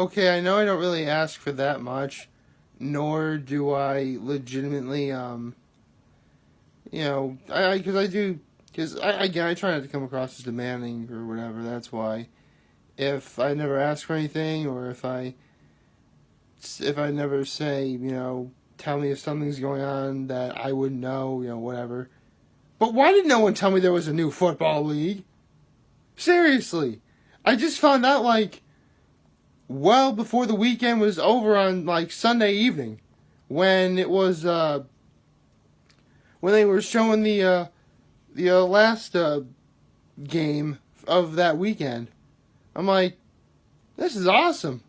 Okay, I know I don't really ask for that much, nor do I legitimately, because I do, because again, I try not to come across as demanding or whatever. That's why if I never ask for anything, or if I never say, tell me if something's going on that I wouldn't know, whatever. But why did no one tell me there was a new football league? Seriously, I just found out well before the weekend was over on Sunday evening, when it was when they were showing the last game of that weekend. I'm like, this is awesome.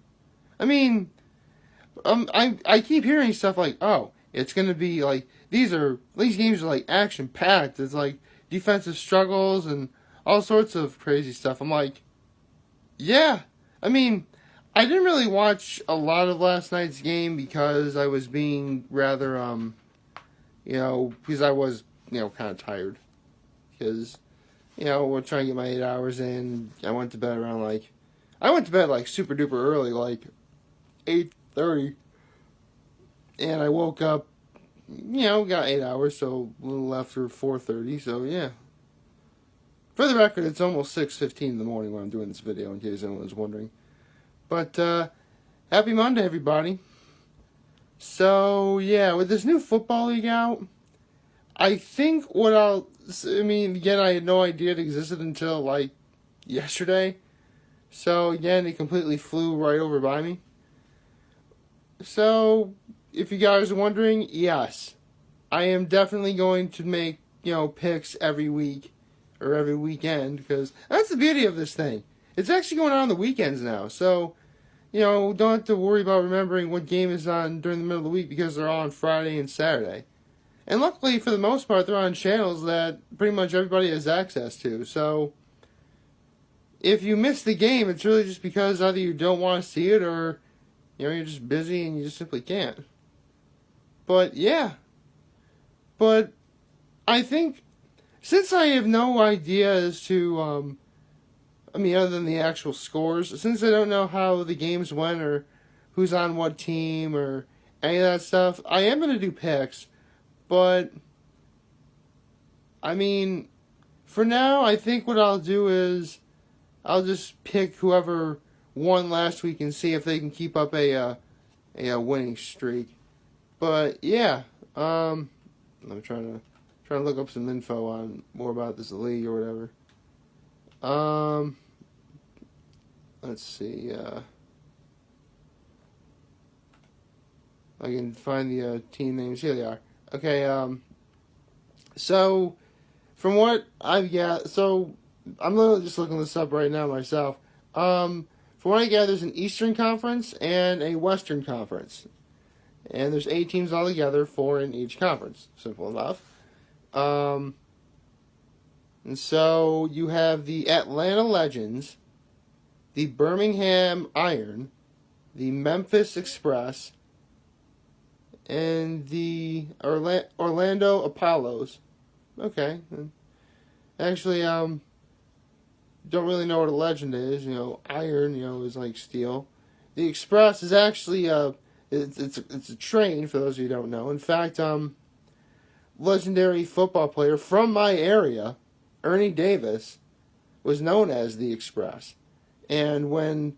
I mean, I keep hearing stuff like, oh, it's gonna be these games are action packed. It's defensive struggles and all sorts of crazy stuff. I'm like, yeah. I mean, I didn't really watch a lot of last night's game because I was being rather because I was kind of tired because we're trying to get my 8 hours in. I went to bed around super duper early, 8:30, and I woke up, got 8 hours, so a little after 4:30. So yeah. For the record, it's almost 6:15 in the morning when I'm doing this video, in case anyone was wondering. But happy Monday, everybody. So yeah, with this new football league out, I think again, I had no idea it existed until yesterday. So again, it completely flew right over by me. So if you guys are wondering, yes, I am definitely going to make picks every week or every weekend, because that's the beauty of this thing. It's actually going on the weekends now, so don't have to worry about remembering what game is on during the middle of the week, because they're all on Friday and Saturday. And luckily, for the most part, they're on channels that pretty much everybody has access to. So if you miss the game, it's really just because either you don't want to see it, or you're just busy and you just simply can't. But yeah. But I think, since I have no idea as to other than the actual scores, since I don't know how the games went or who's on what team or any of that stuff, I am going to do picks. But, for now, I think what I'll do is I'll just pick whoever won last week and see if they can keep up a winning streak. But, yeah, I'm trying to look up some info on more about this league or whatever. Let's see. I can find the team names. Here they are. Okay. So from what I've got, so I'm literally just looking this up right now myself. From what I gather, there's an Eastern Conference and a Western Conference, and there's 8 teams altogether, 4 in each conference. Simple enough. And so you have the Atlanta Legends, the Birmingham Iron, the Memphis Express, and the Orlando Apollos. Okay. Actually, don't really know what a legend is. Iron, is like steel. The Express is actually it's a train, for those of you who don't know. In fact, legendary football player from my area, Ernie Davis, was known as the Express. And when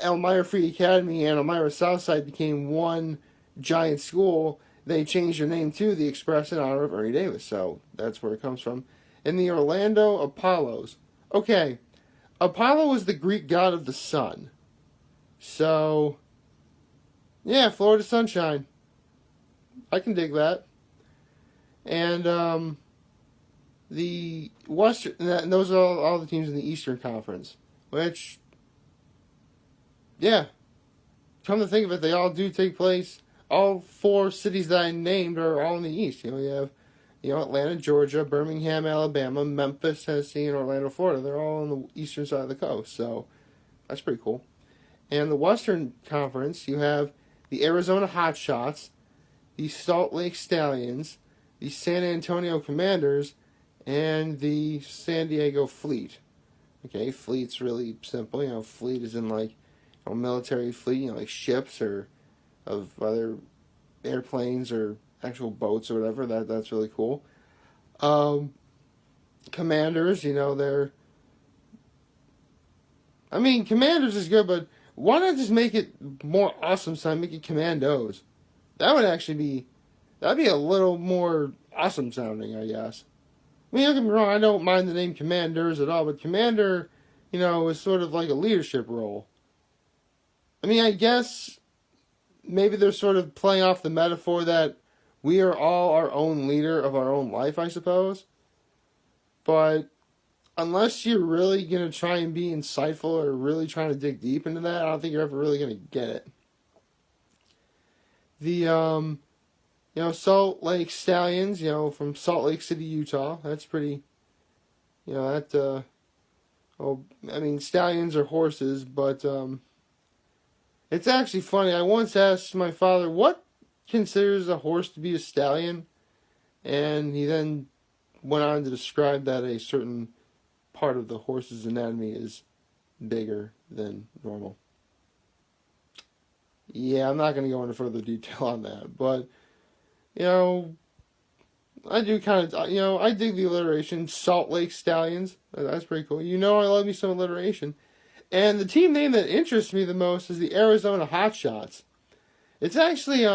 Elmira Free Academy and Elmira Southside became one giant school, they changed their name to the Express in honor of Ernie Davis. So that's where it comes from. And the Orlando Apollos. Okay, Apollo is the Greek god of the sun. So, yeah, Florida sunshine. I can dig that. And the Western, and those are all the teams in the Eastern Conference. Which, yeah, come to think of it, they all do take place. All 4 cities that I named are all in the East. You have, Atlanta, Georgia, Birmingham, Alabama, Memphis, Tennessee, and Orlando, Florida. They're all on the eastern side of the coast, so that's pretty cool. And the Western Conference, you have the Arizona Hotshots, the Salt Lake Stallions, the San Antonio Commanders, and the San Diego Fleet. Okay, Fleet's really simple. Fleet is in a military fleet, like ships or of other airplanes or actual boats or whatever. That's really cool. Commanders, they're. I mean, commanders is good, but why not just make it more awesome? So make it commandos. That would actually be. That'd be a little more awesome sounding, I guess. I mean, don't get me wrong, I don't mind the name commanders at all, but commander, is sort of like a leadership role. I mean, I guess maybe they're sort of playing off the metaphor that we are all our own leader of our own life, I suppose. But unless you're really going to try and be insightful or really trying to dig deep into that, I don't think you're ever really going to get it. The, Salt Lake Stallions, from Salt Lake City, Utah. That's pretty, stallions are horses, but, it's actually funny. I once asked my father, what considers a horse to be a stallion? And he then went on to describe that a certain part of the horse's anatomy is bigger than normal. Yeah, I'm not going to go into further detail on that, but, I do kind of, I dig the alliteration, Salt Lake Stallions. That's pretty cool. I love me some alliteration. And the team name that interests me the most is the Arizona Hotshots. It's actually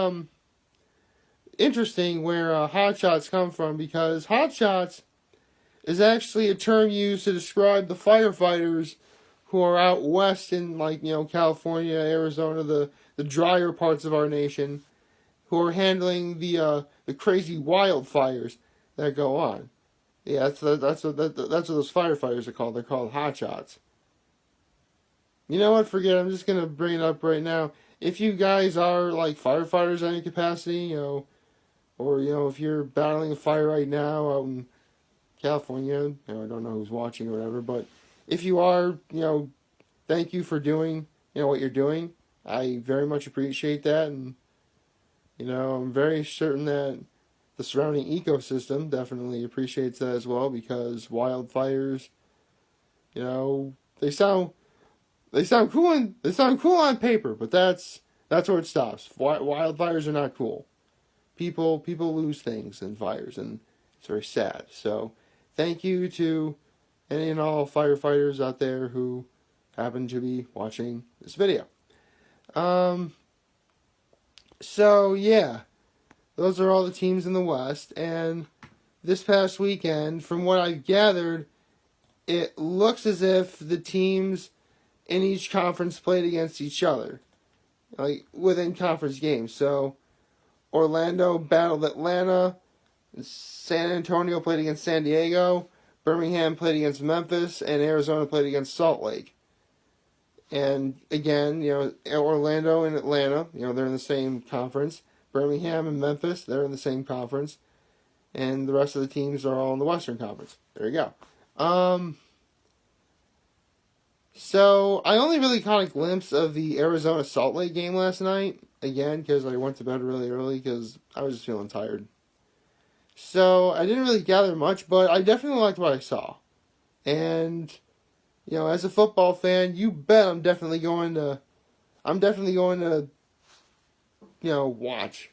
interesting where Hotshots come from, because Hotshots is actually a term used to describe the firefighters who are out west in, California, Arizona, the drier parts of our nation, who are handling the crazy wildfires that go on. Yeah, that's what those firefighters are called. They're called hotshots. You know what? Forget it. I'm just gonna bring it up right now. If you guys are firefighters in any capacity, or if you're battling a fire right now out in California, I don't know who's watching or whatever, but if you are, thank you for doing, what you're doing. I very much appreciate that, and I'm very certain that the surrounding ecosystem definitely appreciates that as well, because wildfires, they sound cool on paper, but that's where it stops. Wildfires are not cool. People lose things in fires, and it's very sad. So, thank you to any and all firefighters out there who happen to be watching this video. So yeah, those are all the teams in the West, and this past weekend, from what I've gathered, it looks as if the teams in each conference played against each other, within conference games. So, Orlando battled Atlanta, San Antonio played against San Diego, Birmingham played against Memphis, and Arizona played against Salt Lake. And again, Orlando and Atlanta, they're in the same conference. Birmingham and Memphis, they're in the same conference. And the rest of the teams are all in the Western Conference. There you go. So, I only really caught a glimpse of the Arizona Salt Lake game last night. Again, because I went to bed really early because I was just feeling tired. So, I didn't really gather much, but I definitely liked what I saw. And, as a football fan, you bet I'm definitely going to, watch,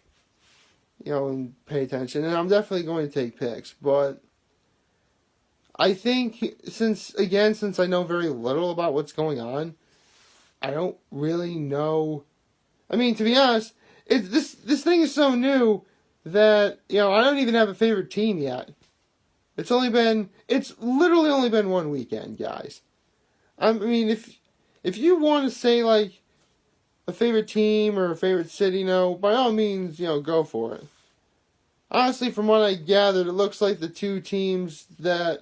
and pay attention. And I'm definitely going to take picks. But I think, since I know very little about what's going on, I don't really know. I mean, to be honest, this thing is so new that, I don't even have a favorite team yet. It's literally only been one weekend, guys. I mean, if you want to say, a favorite team or a favorite city, by all means, go for it. Honestly, from what I gathered, it looks like the two teams that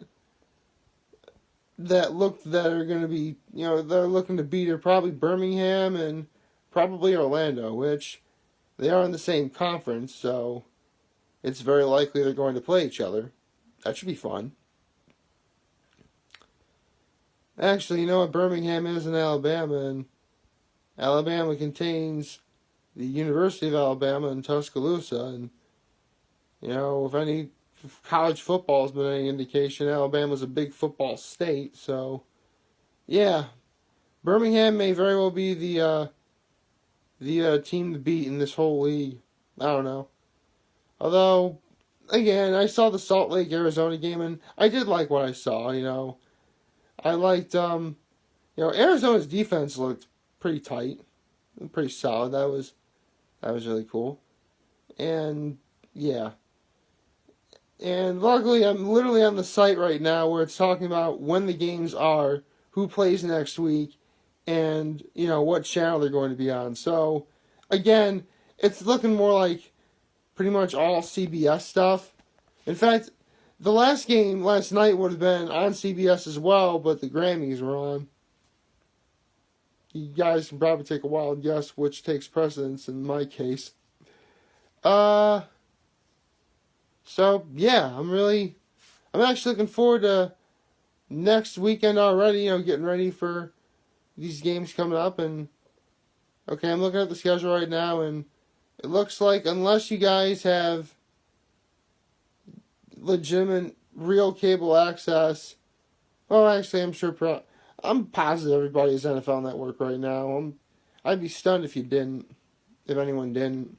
are going to be, they're looking to beat are probably Birmingham and probably Orlando, which they are in the same conference, so it's very likely they're going to play each other. That should be fun. Actually, you know what Birmingham is in Alabama, and Alabama contains the University of Alabama in Tuscaloosa, and, if college football has been any indication, Alabama's a big football state, so, yeah. Birmingham may very well be the team to beat in this whole league. I don't know. Although, again, I saw the Salt Lake, Arizona game, and I did like what I saw, I liked, Arizona's defense looked pretty tight, pretty solid. That was really cool. And, yeah. And luckily, I'm literally on the site right now where it's talking about when the games are, who plays next week, and, what channel they're going to be on. So, again, it's looking more like pretty much all CBS stuff. In fact, the last game last night would have been on CBS as well, but the Grammys were on. You guys can probably take a wild guess which takes precedence in my case. So yeah, I'm actually looking forward to next weekend already, getting ready for these games coming up. And okay, I'm looking at the schedule right now, and it looks like unless you guys have legitimate real cable access, well, actually, I'm positive everybody has NFL Network right now. I'd be stunned if anyone didn't.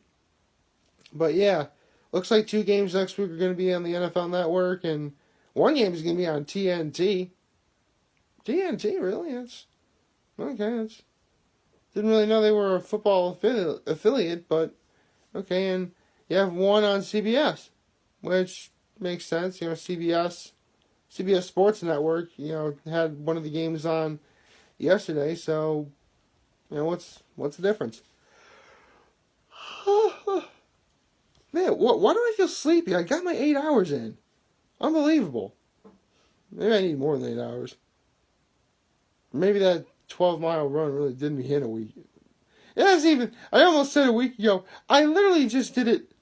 But yeah, looks like 2 games next week are going to be on the NFL Network, and 1 game is going to be on TNT. TNT, really? Okay. Didn't really know they were a football affiliate, but okay. And you have 1 on CBS, which makes sense. CBS Sports Network, had one of the games on yesterday, so what's the difference? Man, why do I feel sleepy? I got my 8 hours in. Unbelievable. Maybe I need more than 8 hours. Maybe that 12-mile run really did me in a week. I almost said a week ago, I literally just did it.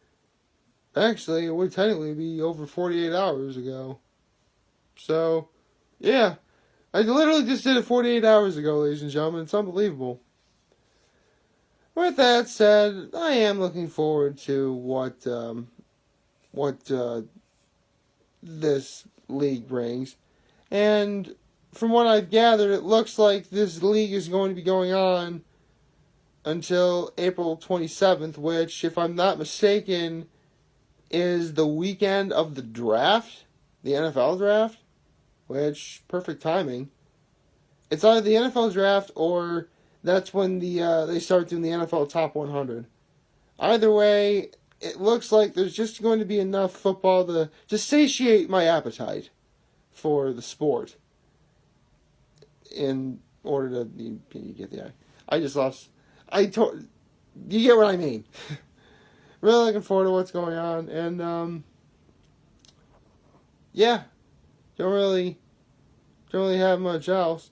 Actually, it would technically be over 48 hours ago. So, yeah. I literally just did it 48 hours ago, ladies and gentlemen. It's unbelievable. With that said, I am looking forward to what this league brings. And from what I've gathered, it looks like this league is going to be going on until April 27th, which, if I'm not mistaken, is the weekend of the draft, the NFL draft, which, perfect timing. It's either the NFL draft or that's when they start doing the NFL Top 100. Either way, it looks like there's just going to be enough football to satiate my appetite for the sport. In order to, you get the eye. I just lost. You get what I mean. Really looking forward to what's going on, and yeah, don't really have much else.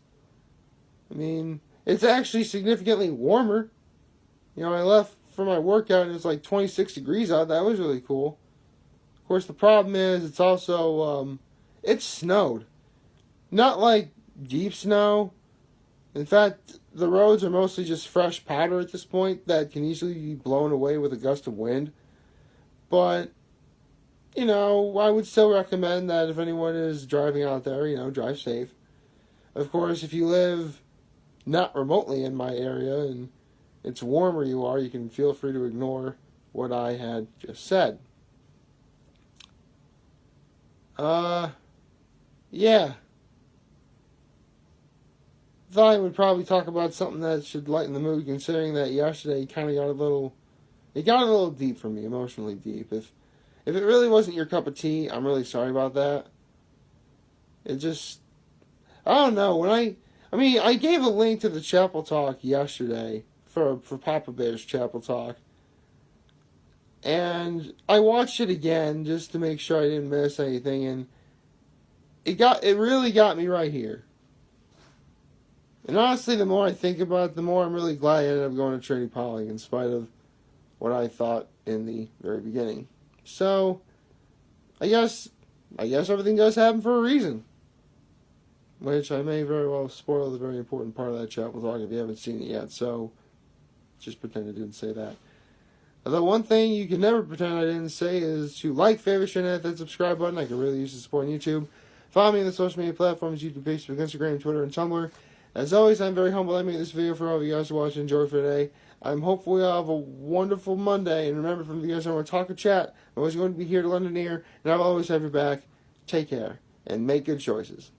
I mean, it's actually significantly warmer. I left for my workout and it's like 26 degrees out. That was really cool. Of course, the problem is it's also it's snowed, not like deep snow. In fact, the roads are mostly just fresh powder at this point that can easily be blown away with a gust of wind. But, I would still recommend that if anyone is driving out there, drive safe. Of course, if you live not remotely in my area and it's warm where you are, you can feel free to ignore what I had just said. Yeah. Thought I would probably talk about something that should lighten the mood, considering that yesterday it got a little deep for me, emotionally deep. If it really wasn't your cup of tea, I'm really sorry about that. It just, I don't know, I gave a link to the Chapel Talk yesterday for Papa Bear's Chapel Talk. And I watched it again just to make sure I didn't miss anything, and it really got me right here. And honestly, the more I think about it, the more I'm really glad I ended up going to Trinity Poly in spite of what I thought in the very beginning. So, I guess everything does happen for a reason. Which I may very well spoil the very important part of that Chapel Talk if you haven't seen it yet. So, just pretend I didn't say that. The one thing you can never pretend I didn't say is to like, favorite, share, and hit that subscribe button. I could really use the support on YouTube. Follow me on the social media platforms, YouTube, Facebook, Instagram, Twitter, and Tumblr. As always, I'm very humble. I made this video for all of you guys to watch and enjoy for today. I'm hopeful you'll have a wonderful Monday. And remember, from you guys want to talk or chat, I'm always going to be here to lend an ear. And I'll always have your back. Take care and make good choices.